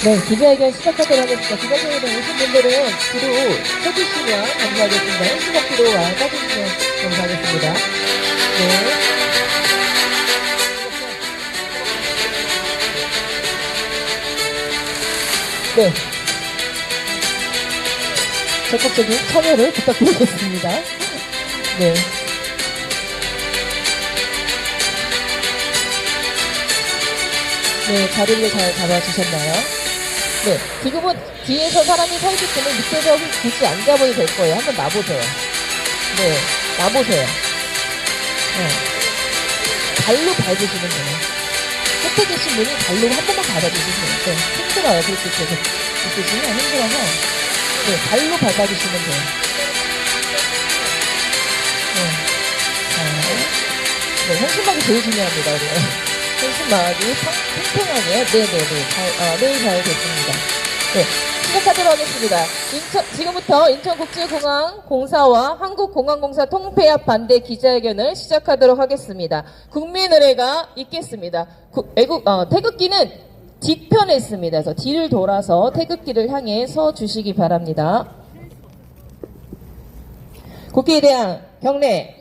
네, 기자회견 시작하도록 하겠습니다. 기자회견에 오신 분들은 뒤로 서주시면 감사하겠습니다. 시각 뒤로 따주시면 감사하겠습니다. 네. 네. 적극적인 참여를 부탁드리겠습니다. 네. 네, 자리를 잘 잡아주셨나요? 네, 지금은 뒤에서 사람이 서 있기 때문에 밑에서 굳이 안 잡아도 될 거예요. 한번 놔보세요. 네, 놔보세요. 네. 발로 밟으시면 돼요. 끝에 계신 분이 발로 한 번만 밟아주시면 돼요. 네, 힘들어요. 그렇게 계속 있으시면 힘들어서 네, 발로 밟아주시면 돼요. 네, 자, 네, 현실막이 제일 중요합니다. 우리. 현실막이 팽팽하게 잘 됐습니다. 네, 시작하도록 하겠습니다. 지금부터 인천국제공항 공사와 한국공항공사 통폐합 반대 기자회견을 시작하도록 하겠습니다. 국민의례가 있겠습니다. 태극기는 뒤편에 있습니다. 그래서 뒤를 돌아서 태극기를 향해 서 주시기 바랍니다. 국기에 대한 경례.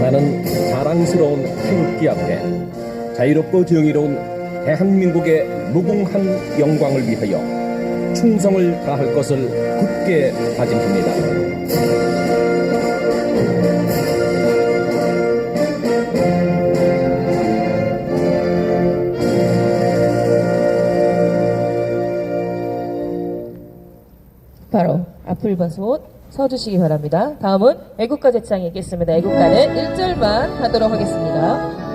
나는 자랑스러운 태극기 앞에 자유롭고 정의로운 대한민국의 무궁한 영광을 위하여 충성을 다할 것을 굳게 다짐합니다. 바로 앞을 봐서 서주시기 바랍니다. 다음은 애국가 제창이 있겠습니다. 애국가는 1절만 하도록 하겠습니다.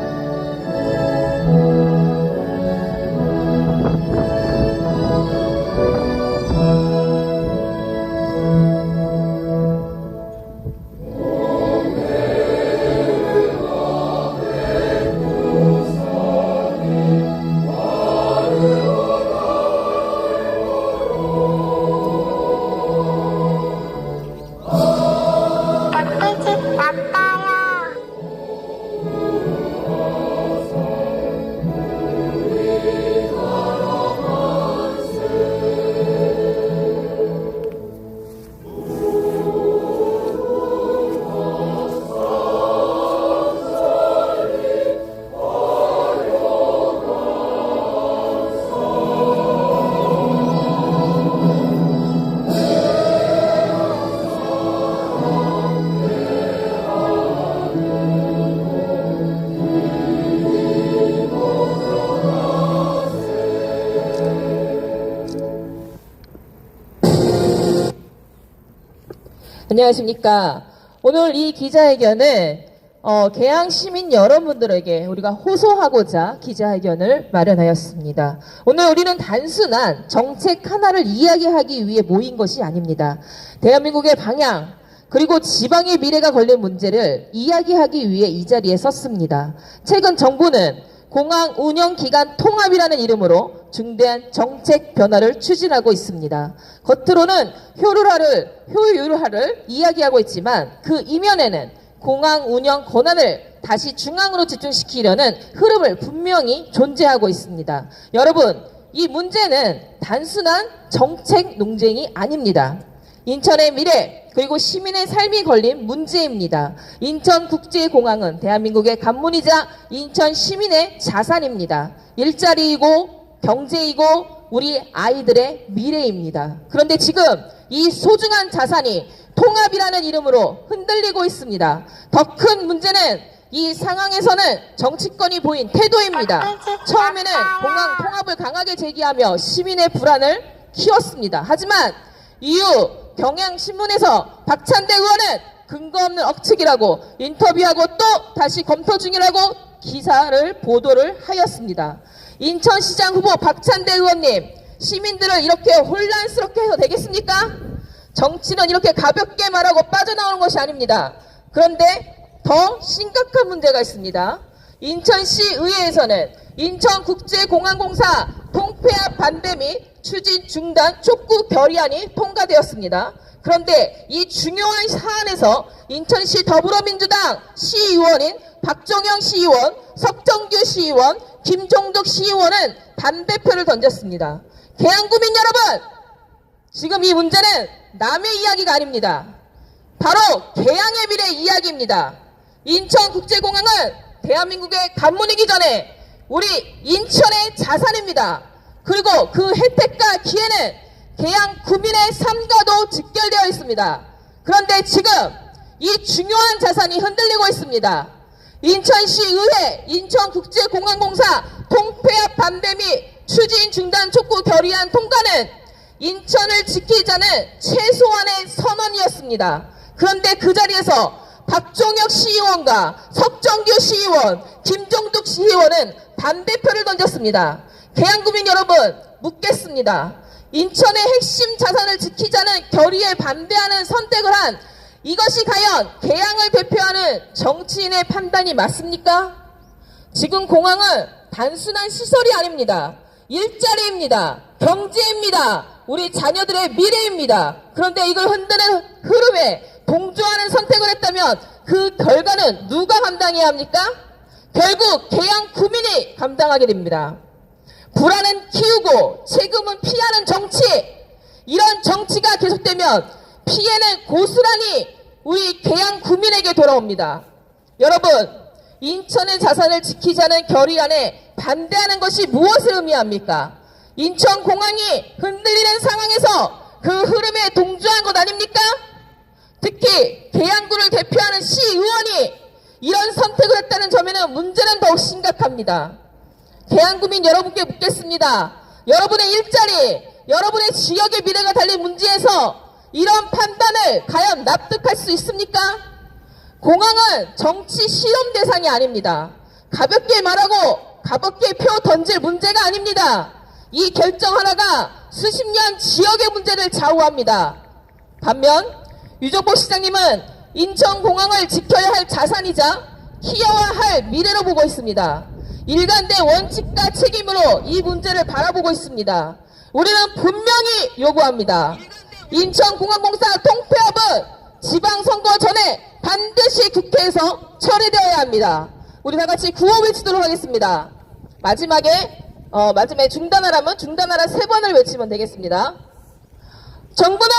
안녕하십니까. 오늘 이 기자회견은 계양 시민 여러분들에게 우리가 호소하고자 기자회견을 마련하였습니다. 오늘 우리는 단순한 정책 하나를 이야기하기 위해 모인 것이 아닙니다. 대한민국의 방향 그리고 지방의 미래가 걸린 문제를 이야기하기 위해 이 자리에 섰습니다. 최근 정부는 공항 운영 기간 통합이라는 이름으로 중대한 정책 변화를 추진하고 있습니다. 겉으로는 효율화를 이야기하고 있지만 그 이면에는 공항 운영 권한을 다시 중앙으로 집중시키려는 흐름을 분명히 존재하고 있습니다. 여러분, 이 문제는 단순한 정책 논쟁이 아닙니다. 인천의 미래 그리고 시민의 삶이 걸린 문제입니다. 인천국제공항은 대한민국의 관문이자 인천 시민의 자산입니다. 일자리이고 경제이고 우리 아이들의 미래입니다. 그런데 지금 이 소중한 자산이 통합이라는 이름으로 흔들리고 있습니다. 더 큰 문제는 이 상황에서는 정치권이 보인 태도입니다. 처음에는 공항 통합을 강하게 제기하며 시민의 불안을 키웠습니다. 하지만 이후 경향신문에서 박찬대 의원은 근거 없는 억측이라고 인터뷰하고 또 다시 검토 중이라고 기사를 보도를 하였습니다. 인천시장 후보 박찬대 의원님, 시민들을 이렇게 혼란스럽게 해서 되겠습니까? 정치는 이렇게 가볍게 말하고 빠져나오는 것이 아닙니다. 그런데 더 심각한 문제가 있습니다. 인천시 의회에서는 인천국제공항공사 통폐합 반대 및 추진 중단 촉구 결의안이 통과되었습니다. 그런데 이 중요한 사안에서 인천시 더불어민주당 시의원인 박종영 시의원, 석정규 시의원, 김종덕 시의원은 반대표를 던졌습니다. 계양구민 여러분, 지금 이 문제는 남의 이야기가 아닙니다. 바로 계양의 미래 이야기입니다. 인천국제공항은 대한민국의 관문이기 전에 우리 인천의 자산입니다. 그리고 그 혜택과 기회는 계양 구민의 삶과도 직결되어 있습니다. 그런데 지금 이 중요한 자산이 흔들리고 있습니다. 인천시의회 인천국제공항공사 통폐합 반대 및 추진 중단 촉구 결의안 통과는 인천을 지키자는 최소한의 선언이었습니다. 그런데 그 자리에서 박종혁 시의원과 석정규 시의원, 김종덕 시의원은 반대표를 던졌습니다. 계양구민 여러분, 묻겠습니다. 인천의 핵심 자산을 지키자는 결의에 반대하는 선택을 한 이것이 과연 계양을 대표하는 정치인의 판단이 맞습니까? 지금 공항은 단순한 시설이 아닙니다. 일자리입니다. 경제입니다. 우리 자녀들의 미래입니다. 그런데 이걸 흔드는 흐름에 동조하는 선택을 했다면 그 결과는 누가 감당해야 합니까? 결국 계양 구민이 감당하게 됩니다. 불안은 키우고 책임은 피하는 정치, 이런 정치가 계속되면 피해는 고스란히 우리 계양 구민에게 돌아옵니다. 여러분, 인천의 자산을 지키자는 결의안에 반대하는 것이 무엇을 의미합니까? 인천공항이 흔들리는 상황에서 그 흐름에 동조한 것 아닙니까? 특히 계양구를 대표하는 시의원이 이런 선택을 했다는 점에는 문제는 더욱 심각합니다. 계양구민 여러분께 묻겠습니다. 여러분의 일자리, 여러분의 지역의 미래가 달린 문제에서 이런 판단을 과연 납득할 수 있습니까? 공항은 정치 실험 대상이 아닙니다. 가볍게 말하고 가볍게 표 던질 문제가 아닙니다. 이 결정 하나가 수십 년 지역의 문제를 좌우합니다. 반면 유족복 시장님은 인천공항을 지켜야 할 자산이자 키워야 할 미래로 보고 있습니다. 일관된 원칙과 책임으로 이 문제를 바라보고 있습니다. 우리는 분명히 요구합니다. 인천공항공사 통폐합은 지방선거 전에 반드시 국회에서 처리되어야 합니다. 우리 다같이 구호 외치도록 하겠습니다. 마지막에 중단하라면 중단하라 3번을 외치면 되겠습니다. 정부는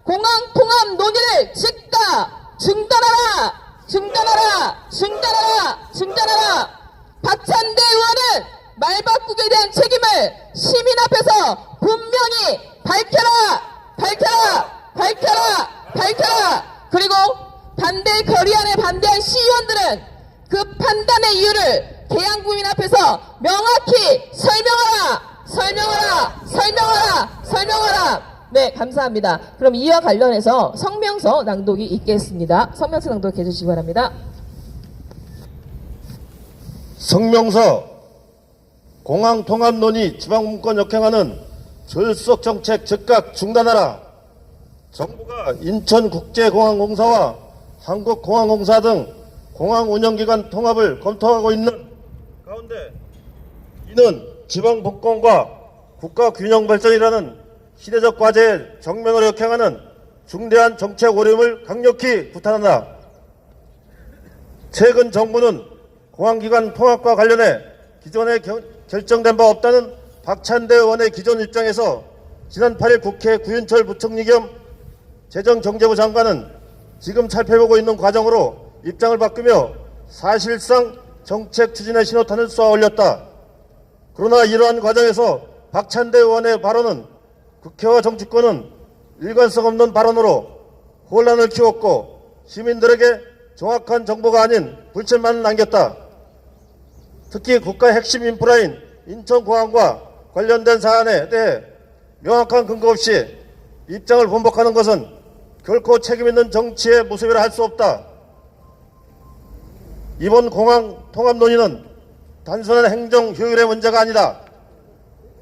공항 통합 논의를 즉각 중단하라! 중단하라! 중단하라! 중단하라! 박찬대 의원은 말 바꾸게 대한 책임을 시민 앞에서 분명히 밝혀라! 밝혀라! 밝혀라! 밝혀라! 그리고 반대 결의안에 반대한 시의원들은 그 판단의 이유를 계양구민 앞에서 명확히 설명하라! 설명하라! 설명하라! 설명하라! 네, 감사합니다. 그럼 이와 관련해서 성명서 낭독이 있겠습니다. 성명서 낭독해 주시기 바랍니다. 성명서 공항 통합 논의 지방분권 역행하는 졸속 정책 즉각 중단하라. 정부가 인천국제공항공사와 한국공항공사 등 공항 운영기관 통합을 검토하고 있는 가운데 이는 지방분권과 국가균형 발전이라는 시대적 과제에 정면으로 역행하는 중대한 정책 오류임을 강력히 구탄한다. 최근 정부는 공항기관 통합과 관련해 기존에 결정된 바 없다는 박찬대 의원의 기존 입장에서 지난 8일 국회 구윤철 부총리 겸 재정경제부 장관은 지금 살펴보고 있는 과정으로 입장을 바꾸며 사실상 정책 추진의 신호탄을 쏘아 올렸다. 그러나 이러한 과정에서 박찬대 의원의 발언은 국회와 정치권은 일관성 없는 발언으로 혼란을 키웠고 시민들에게 정확한 정보가 아닌 불신만을 남겼다. 특히 국가 핵심 인프라인 인천공항과 관련된 사안에 대해 명확한 근거 없이 입장을 번복하는 것은 결코 책임있는 정치의 모습이라 할 수 없다. 이번 공항 통합 논의는 단순한 행정 효율의 문제가 아니다.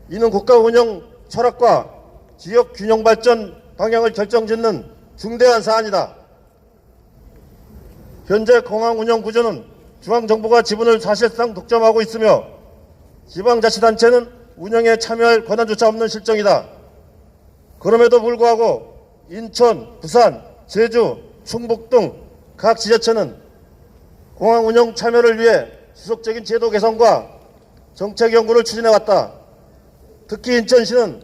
이는 국가 운영 철학과 지역 균형 발전 방향을 결정짓는 중대한 사안이다. 현재 공항 운영 구조는 중앙정부가 지분을 사실상 독점하고 있으며 지방자치단체는 운영에 참여할 권한조차 없는 실정이다. 그럼에도 불구하고 인천, 부산, 제주, 충북 등 각 지자체는 공항 운영 참여를 위해 지속적인 제도 개선과 정책 연구를 추진해왔다. 특히 인천시는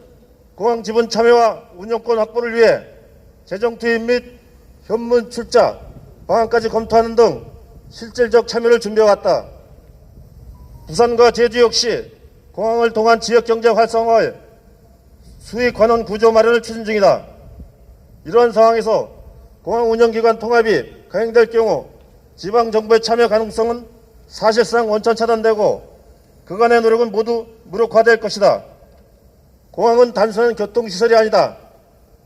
공항 지분 참여와 운영권 확보를 위해 재정 투입 및 현문 출자 방안까지 검토하는 등 실질적 참여를 준비해왔다. 부산과 제주 역시 공항을 통한 지역경제 활성화에 수익 관원 구조 마련을 추진 중이다. 이러한 상황에서 공항 운영기관 통합이 가행될 경우 지방정부의 참여 가능성은 사실상 원천 차단되고 그간의 노력은 모두 무력화될 것이다. 공항은 단순한 교통시설이 아니다.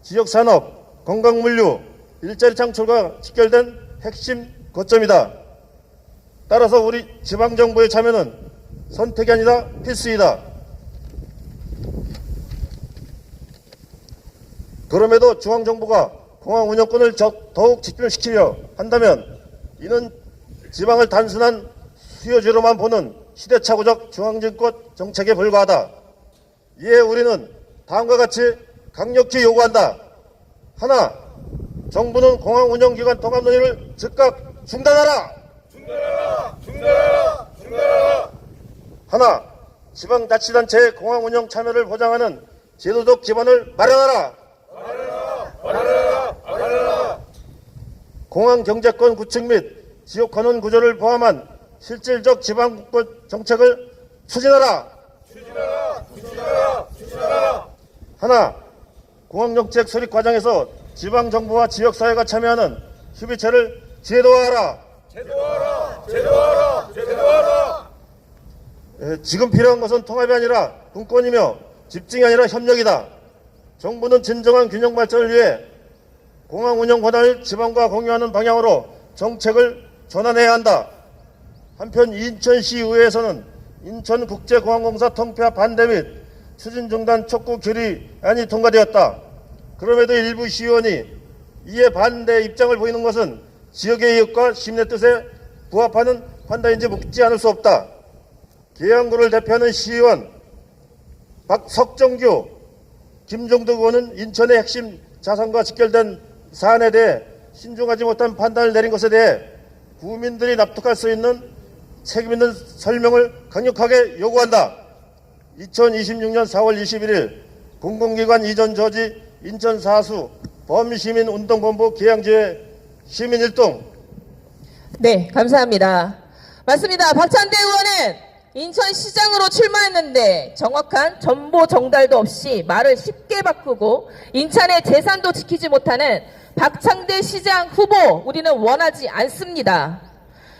지역산업, 관광물류, 일자리 창출과 직결된 핵심 거점이다. 따라서 우리 지방정부의 참여는 선택이 아니라 필수이다. 그럼에도 중앙정부가 공항 운영권을 더욱 집중시키려 한다면 이는 지방을 단순한 수요지로만 보는 시대착오적 중앙정권 정책에 불과하다. 이에 우리는 다음과 같이 강력히 요구한다. 하나, 정부는 공항 운영기관 통합 논의를 즉각 중단하라. 하나, 지방자치단체의 공항 운영 참여를 보장하는 제도적 기반을 마련하라. 공항 경제권 구축 및 지역 관원 구조를 포함한 실질적 지방국권 정책을 추진하라. 하나, 공항정책 수립 과정에서 지방정부와 지역사회가 참여하는 협의체를 제도화하라. 지금 필요한 것은 통합이 아니라 분권이며 집중이 아니라 협력이다. 정부는 진정한 균형 발전을 위해 공항 운영 권한을 지방과 공유하는 방향으로 정책을 전환해야 한다. 한편 인천시의회에서는 인천국제공항공사 통폐합 반대 및 추진 중단 촉구 결의안이 통과되었다. 그럼에도 일부 시의원이 이에 반대 입장을 보이는 것은 지역의 이익과 시민의 뜻에 부합하는 판단인지 묻지 않을 수 없다. 계양구를 대표하는 시의원 박석정규, 김종덕 의원은 인천의 핵심 자산과 직결된 사안에 대해 신중하지 못한 판단을 내린 것에 대해 국민들이 납득할 수 있는 책임있는 설명을 강력하게 요구한다. 2026년 4월 21일 공공기관 이전 저지 인천 사수 범시민운동본부 계양지회 시민일동. 네, 감사합니다. 맞습니다. 박찬대 의원은 인천시장으로 출마했는데 정확한 정보 정달도 없이 말을 쉽게 바꾸고 인천의 재산도 지키지 못하는 박찬대 시장 후보 우리는 원하지 않습니다.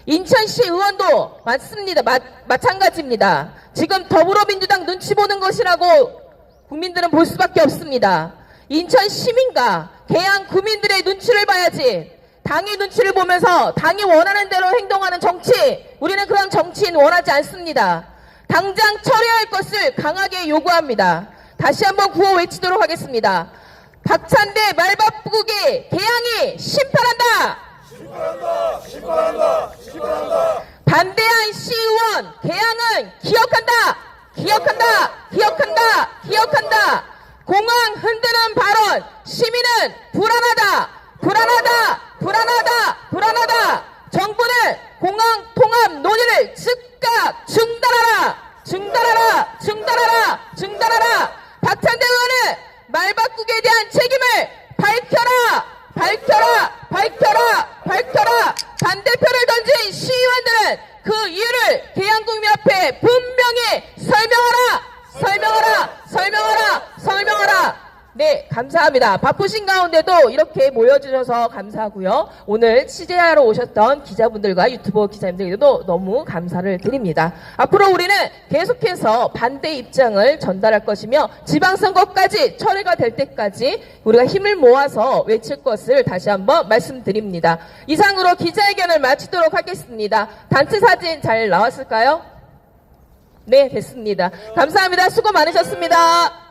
인천시 의원도 맞습니다. 마찬가지입니다. 지금 더불어민주당 눈치 보는 것이라고 국민들은 볼 수밖에 없습니다. 인천 시민과 계양 구민들의 눈치를 봐야지 당의 눈치를 보면서 당이 원하는 대로 행동하는 정치, 우리는 그런 정치인 원하지 않습니다. 당장 처리할 것을 강하게 요구합니다. 다시 한번 구호 외치도록 하겠습니다. 박찬대 말바꾸기 계양이 심판한다. 심판한다. 반대한 시의원 계양은 기억한다. 공항 흔드는 발언 시민은 불안하다. 정부는 공항 통합 논의를 즉각 중단하라. 박찬대 의원은 말바꾸기에 대한 책임을 밝혀라. 반대표를 던진 시의원들은 그 이유를 계양국민 앞에 분명히 설명하라. 네, 감사합니다. 바쁘신 가운데도 이렇게 모여주셔서 감사하고요. 오늘 취재하러 오셨던 기자분들과 유튜버 기자님들에게도 너무 감사를 드립니다. 앞으로 우리는 계속해서 반대 입장을 전달할 것이며 지방선거까지 철회가 될 때까지 우리가 힘을 모아서 외칠 것을 다시 한번 말씀드립니다. 이상으로 기자회견을 마치도록 하겠습니다. 단체 사진 잘 나왔을까요? 네, 됐습니다. 감사합니다. 수고 많으셨습니다.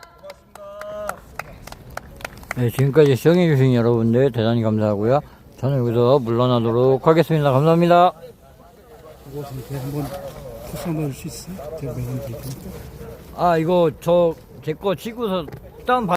네, 지금까지 시청해주신 여러분들 대단히 감사하고요. 저는 여기서 물러나도록 하겠습니다. 감사합니다. 이곳은 한번 구성 넣을 수 있어? 제가 매번 드릴게요. 이거 제 거 지고서 다운